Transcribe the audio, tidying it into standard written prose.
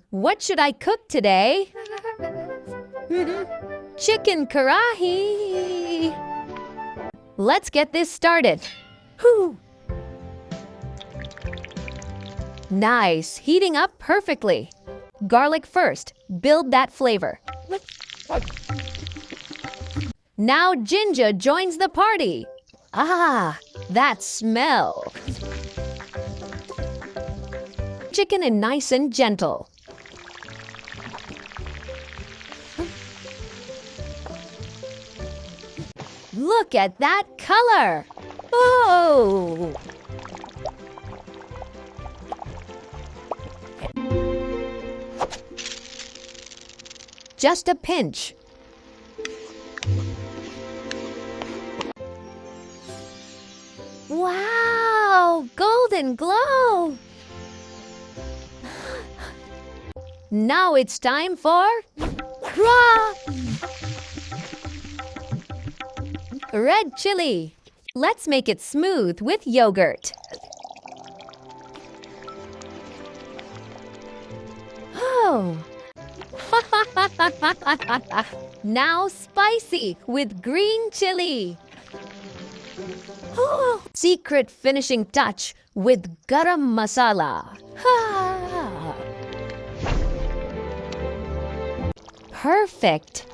What should I cook today? Chicken karahi. Let's get this started. Whew. Nice, heating up perfectly. Garlic first, build that flavor. Now ginger joins the party. Ah, that smell. Chicken and nice and gentle. Look at that color. Oh! Just a pinch. Wow! Golden glow! Now it's time for red chili. Let's make it smooth with yogurt. Oh! Now spicy with green chili. Oh, secret finishing touch with garam masala. Perfect.